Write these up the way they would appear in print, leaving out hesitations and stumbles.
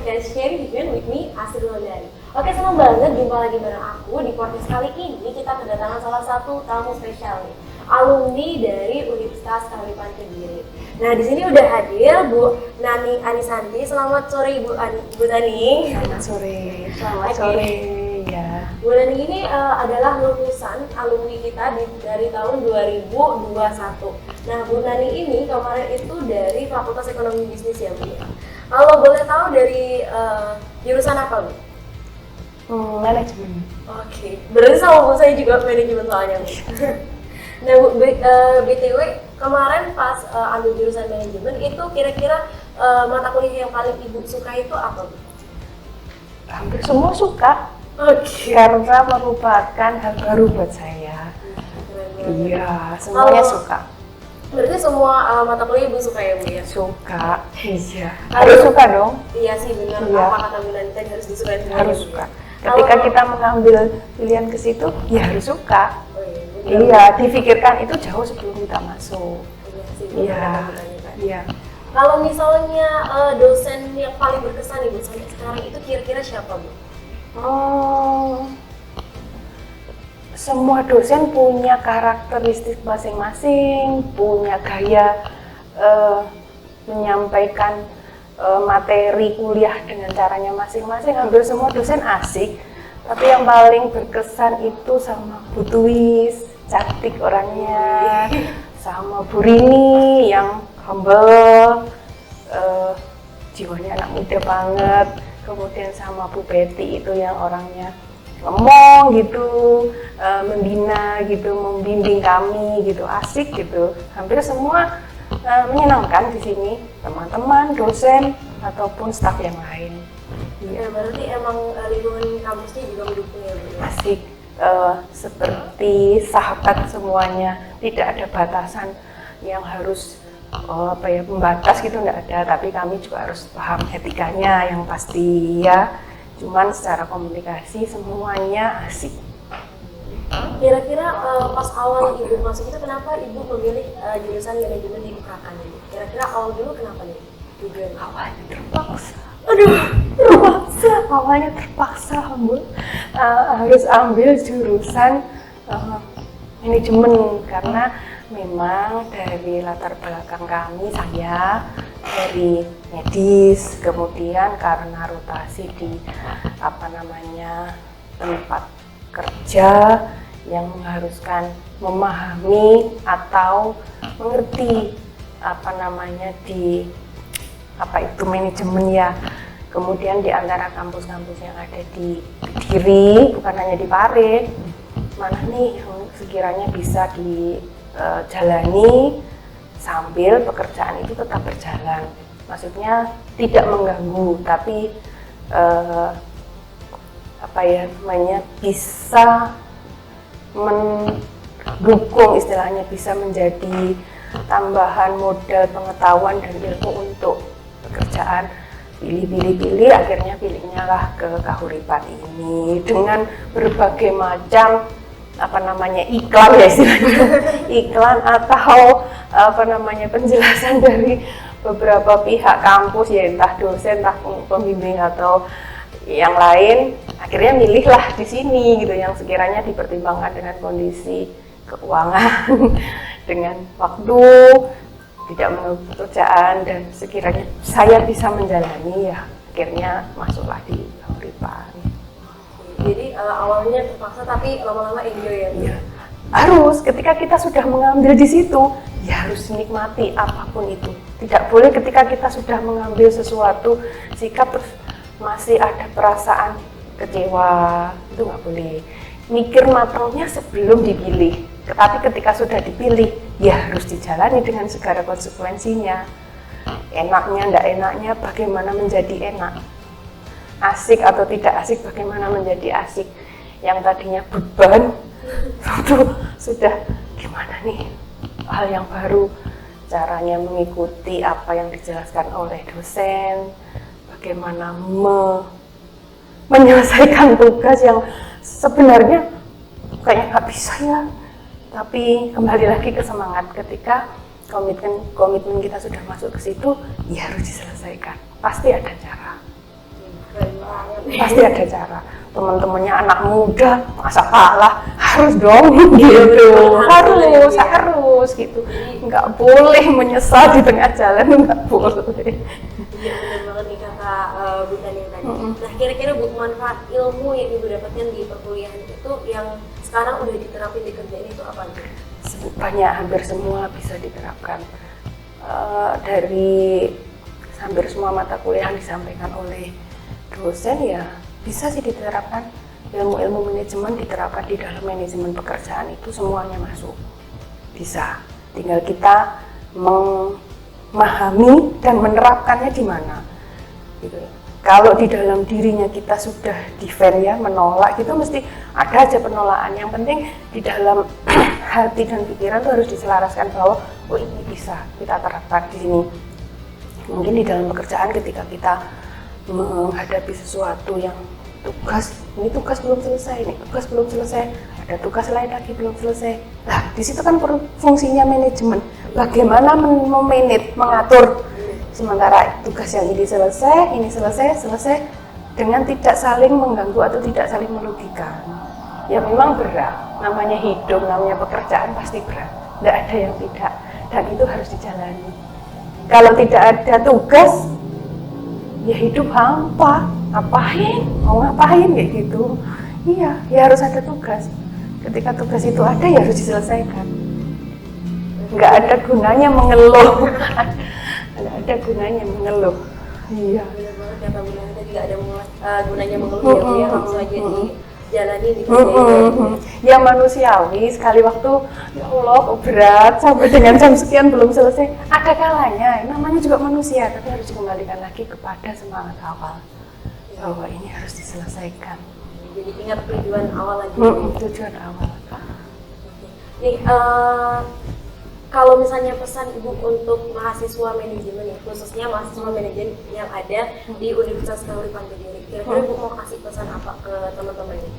podcast Sharing Vision with me, Astrid Wulandari. Oke, senang banget jumpa lagi bareng aku di podcast kali ini. Kita kedatangan salah satu tamu spesial nih, alumni dari Universitas Kahuripan Kediri. Nah, di sini udah hadir Bu Nani Anisanti. Selamat sore Bu Nani. Selamat sore. Selamat sore. Ya. Bu Nani ini adalah lulusan alumni kita dari tahun 2021. Nah, Bu Nani ini kemarin itu dari Fakultas Ekonomi Bisnis ya Bu. Kalau boleh tahu dari jurusan apa Bu? Manajemen. Oke, berarti sama Bu saya juga manajemen soalnya Bu. Nah Bu, BTW kemarin pas ambil jurusan manajemen itu kira-kira mata kuliah yang paling Ibu suka itu apa Bu? Hampir semua suka. Oke. Karena merupakan hal baru buat saya. Iya, semuanya suka. Berarti semua mata kuliah Ibu suka ya Bu ya? Suka. Iya. Harus suka dong. Iya sih benar. Iya. Apa kata Bu Nani tadi harus disukai semua. Harus suka. Ketika kita mengambil pilihan ke situ, ya harus suka. Oh, iya, difikirkan itu jauh sebelum kita masuk. Iya sih. Iya. Iya. Kalau misalnya dosen yang paling berkesan Ibu sampai sekarang itu kira-kira siapa Bu? Semua dosen punya karakteristik masing-masing, punya gaya menyampaikan materi kuliah dengan caranya masing-masing. Hampir semua dosen asik, tapi yang paling berkesan itu sama Bu Tuis, cantik orangnya, sama Bu Rini yang humble, jiwanya anak muda banget. Kemudian sama Bu Betty itu yang orangnya ngomong gitu, membina gitu, membimbing kami gitu, asik gitu. Hampir semua menyenangkan di sini, teman-teman, dosen ataupun staf yang lain. Ya, berarti emang lingkungan kampusnya juga mendukung ya Bu? Asik, seperti sahabat semuanya, tidak ada batasan yang harus pembatas gitu, nggak ada, tapi kami juga harus paham etikanya yang pasti ya. Cuman secara komunikasi semuanya asik. Kira-kira pas awal Ibu masuk itu kenapa Ibu memilih jurusan manajemen di UKAN ini? Kira-kira awal dulu kenapa nih tujuannya? Awalnya terpaksa. Aduh, terpaksa. Awalnya terpaksa, Bu. Harus ambil jurusan manajemen karena memang dari latar belakang kami, saya dari medis, kemudian karena rotasi di tempat kerja yang mengharuskan memahami atau mengerti itu manajemen ya. Kemudian di antara kampus-kampus yang ada di Kediri, bukan hanya di Pare, mana nih yang sekiranya bisa dijalani sambil pekerjaan itu tetap berjalan. Maksudnya tidak mengganggu, tapi bisa mendukung, istilahnya bisa menjadi tambahan modal pengetahuan dan ilmu untuk pekerjaan. Pilih, akhirnya pilihnya lah ke Kahuripan ini dengan berbagai macam iklan ya istilahnya, iklan atau penjelasan dari beberapa pihak kampus ya, entah dosen, entah pembimbing atau yang lain. Akhirnya milihlah di sini gitu, yang sekiranya dipertimbangkan dengan kondisi keuangan, dengan waktu, tidak menunggu pekerjaan, dan sekiranya saya bisa menjalani ya akhirnya masuklah di Kahuripan. Jadi awalnya terpaksa tapi lama-lama enjoy ya? Iya. Harus, ketika kita sudah mengambil di situ, ya harus menikmati apapun itu. Tidak boleh ketika kita sudah mengambil sesuatu sikap terus masih ada perasaan kecewa, itu nggak boleh. Mikir matangnya sebelum dipilih. Tapi ketika sudah dipilih, ya harus dijalani dengan segala konsekuensinya. Enaknya, enggak enaknya, bagaimana menjadi enak. Asik atau tidak asik, bagaimana menjadi asik. Yang tadinya beban, itu sudah gimana nih, hal yang baru. Caranya mengikuti apa yang dijelaskan oleh dosen, bagaimana menyelesaikan tugas yang sebenarnya kayaknya nggak bisa ya. Tapi kembali lagi ke semangat, ketika komitmen kita sudah masuk ke situ, ya harus diselesaikan. Pasti ada cara. Keren banget. Pasti ada cara. Teman-temannya anak muda masa kalah, harus dong gitu, harus gitu, nggak boleh menyesal di tengah jalan, nggak boleh. Iya benar banget nih kata Bu Tani yang tadi. Nah kira-kira Bu, manfaat ilmu yang Ibu dapatkan di perkuliahan itu yang sekarang udah diterapin di kerjaan itu apa aja? Banyak, hampir semua bisa diterapkan. Dari hampir semua mata kuliah yang disampaikan oleh dosen ya bisa sih diterapkan. Ilmu-ilmu manajemen diterapkan di dalam manajemen pekerjaan itu semuanya masuk. Bisa, tinggal kita memahami dan menerapkannya di mana. Gitu. Kalau di dalam dirinya kita sudah defend ya, menolak, itu mesti ada aja penolakan. Yang penting di dalam hati dan pikiran itu harus diselaraskan bahwa oh ini bisa kita terapkan di sini. Mungkin di dalam pekerjaan ketika kita menghadapi sesuatu yang ini tugas belum selesai, ada tugas lain lagi belum selesai. Nah, di situ kan fungsinya manajemen. Bagaimana memanage, mengatur sementara tugas yang ini selesai dengan tidak saling mengganggu atau tidak saling merugikan. Ya memang berat, namanya hidup, namanya pekerjaan pasti berat. Tidak ada yang tidak, dan itu harus dijalani. Kalau tidak ada tugas, ya hidup hampa. Mau ngapain kayak gitu. Iya, ya harus ada tugas. Ketika tugas itu ada, ya harus diselesaikan. Nggak ada gunanya mengeluh. Nggak ada gunanya mengeluh. Iya. Benar banget kata Bu Tani tadi, nggak ada gunanya mengeluh ya, langsung aja dijalani di kerjaan. Ya manusiawi, sekali waktu ya Allah kok berat sampai dengan jam sekian belum selesai. Ada kalanya, namanya juga manusia, tapi harus dikembalikan lagi kepada semangat awal bahwa ini harus diselesaikan. Jadi ingat tujuan awal lagi. Tujuan awal. Nih, kalau misalnya pesan Ibu untuk mahasiswa manajemen ya, khususnya mahasiswa manajemen yang ada di Universitas Kahuripan Kediri, kira-kira Ibu mau kasih pesan apa ke teman-teman ini?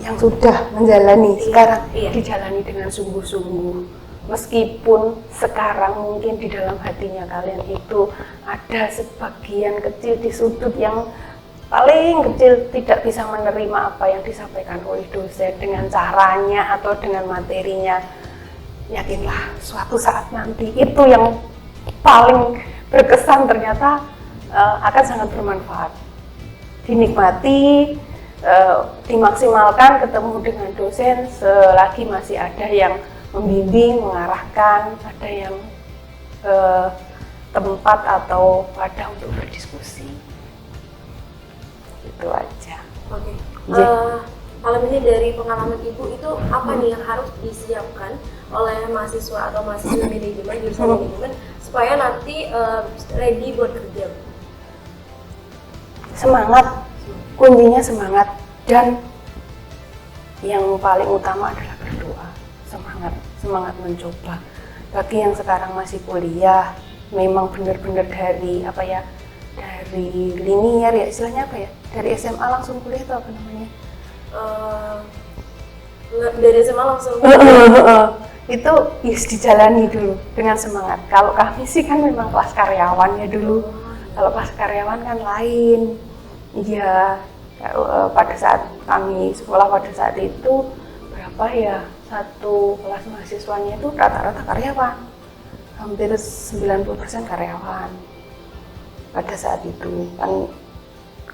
Yang sudah menjalani sekarang, dijalani dengan sungguh-sungguh. Meskipun sekarang mungkin di dalam hatinya kalian itu ada sebagian kecil di sudut yang paling kecil tidak bisa menerima apa yang disampaikan oleh dosen dengan caranya atau dengan materinya. Yakinlah suatu saat nanti itu yang paling berkesan ternyata akan sangat bermanfaat. Dinikmati, dimaksimalkan ketemu dengan dosen selagi masih ada yang membimbing, mengarahkan, ada yang tempat atau wadah untuk berdiskusi. Itu aja. Oke. Kalau misalnya dari pengalaman Ibu itu apa nih yang harus disiapkan oleh mahasiswa atau mahasiswa manajemen, jurusan manajemen supaya nanti ready buat kerja? Semangat, kuncinya semangat, dan yang paling utama adalah berdoa. Semangat mencoba. Bagi yang sekarang masih kuliah, memang benar-benar dari dari linier ya, istilahnya apa ya, dari SMA langsung kuliah itu apa namanya? Dari SMA langsung itu harus dijalani dulu dengan semangat. Kalau kami sih kan memang kelas karyawan ya dulu. Kalau kelas karyawan kan lain. Iya, pada saat kami sekolah pada saat itu berapa ya, satu kelas mahasiswanya itu rata-rata karyawan, hampir 90% karyawan. Pada saat itu kan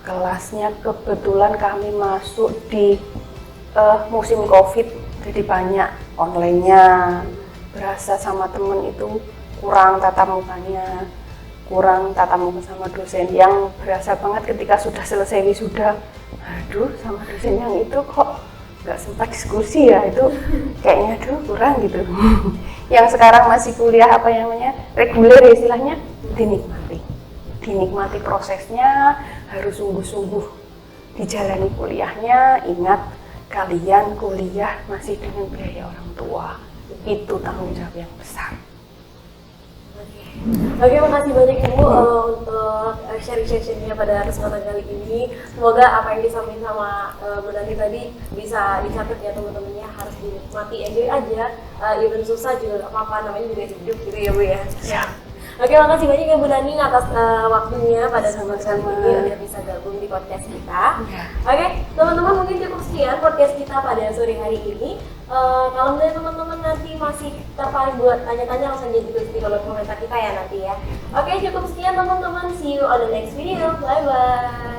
kelasnya kebetulan kami masuk di musim COVID, jadi banyak online-nya, berasa sama temen itu kurang tatap mukanya, kurang tatap muka sama dosen, yang berasa banget ketika sudah selesai wisuda, aduh sama dosen yang itu kok nggak sempat diskusi ya, itu kayaknya aduh kurang gitu. Yang sekarang masih kuliah reguler ya istilahnya, dinikmati prosesnya, harus sungguh-sungguh dijalani kuliahnya. Ingat, kalian kuliah masih dengan biaya orang tua, itu tanggung jawab yang besar. Oke, makasih banyak Ibu untuk sharing-sharingnya pada kesempatan kali ini. Semoga apa yang disampaikan sama Bu Tani tadi bisa dicatat ya teman-temannya, harus dinikmati, enjoy aja. Even susah juga gak apa-apa, namanya juga hidup gitu ya Bu ya. Oke, makasih banyak ya Bu Nani atas waktunya pada Sama-sama. kesempatan ini udah bisa gabung di podcast kita. Oke, teman-teman mungkin cukup sekian podcast kita pada sore hari ini. Kalau misalnya teman-teman nanti masih tertarik buat tanya-tanya langsung aja tulis di kolom komentar kita ya nanti ya. Oke, cukup sekian teman-teman. See you on the next video. Bye bye.